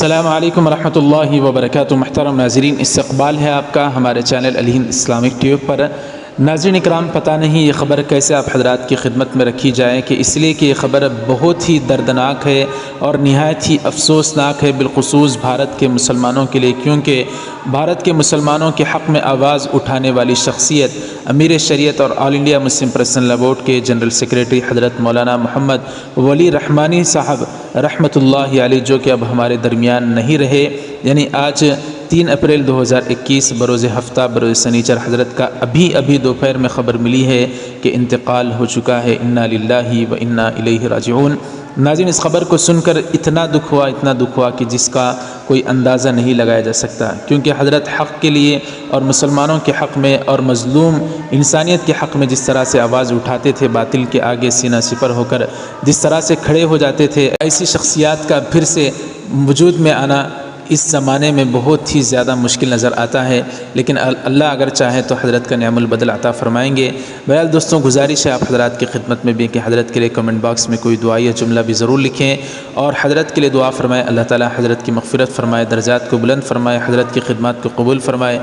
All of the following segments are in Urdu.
السلام علیکم ورحمۃ اللہ وبرکاتہ۔ محترم ناظرین، استقبال ہے آپ کا ہمارے چینل علی ہند اسلامک ٹیوب پر۔ ناظرین اکرام، پتہ نہیں یہ خبر کیسے آپ حضرات کی خدمت میں رکھی جائے کہ اس لیے کہ یہ خبر بہت ہی دردناک ہے اور نہایت ہی افسوسناک ہے، بالخصوص بھارت کے مسلمانوں کے لیے، کیونکہ بھارت کے مسلمانوں کے حق میں آواز اٹھانے والی شخصیت امیر شریعت اور آل انڈیا مسلم پرسنل لا بورڈ کے جنرل سیکریٹری حضرت مولانا محمد ولی رحمانی صاحب رحمۃ اللہ علیہ، جو کہ اب ہمارے درمیان نہیں رہے، یعنی آج 3 اپریل 2021 بروز ہفتہ بروز سنیچر حضرت کا ابھی دوپہر میں خبر ملی ہے کہ انتقال ہو چکا ہے۔ انا للہ و انا الیہ راجعون۔ ناظرین، اس خبر کو سن کر اتنا دکھ ہوا کہ جس کا کوئی اندازہ نہیں لگایا جا سکتا، کیونکہ حضرت حق کے لیے اور مسلمانوں کے حق میں اور مظلوم انسانیت کے حق میں جس طرح سے آواز اٹھاتے تھے، باطل کے آگے سینہ سپر ہو کر جس طرح سے کھڑے ہو جاتے تھے، ایسی شخصیات کا پھر سے وجود میں آنا اس زمانے میں بہت ہی زیادہ مشکل نظر آتا ہے، لیکن اللہ اگر چاہے تو حضرت کا نعم البدل عطا فرمائیں گے۔ بہرحال دوستوں، گزارش ہے آپ حضرات کی خدمت میں بھی کہ حضرت کے لیے کمنٹ باکس میں کوئی دعائیہ جملہ بھی ضرور لکھیں اور حضرت کے لیے دعا فرمائیں، اللہ تعالی حضرت کی مغفرت فرمائے، درجات کو بلند فرمائے، حضرت کی خدمات کو قبول فرمائے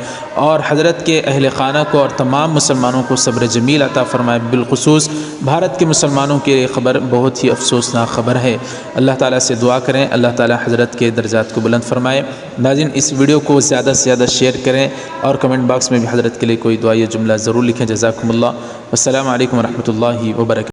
اور حضرت کے اہل خانہ کو اور تمام مسلمانوں کو صبر جمیل عطا فرمائے۔ بالخصوص بھارت کے مسلمانوں کے لیے خبر بہت ہی افسوسناک خبر ہے۔ اللہ تعالیٰ سے دعا کریں، اللہ تعالیٰ حضرت کے درجات کو بلند فرمائے۔ ناظرین، اس ویڈیو کو زیادہ سے زیادہ شیئر کریں اور کمنٹ باکس میں بھی حضرت کے لیے کوئی دعائیہ جملہ ضرور لکھیں۔ جزاکم اللہ، والسلام علیکم ورحمۃ اللہ وبرکاتہ۔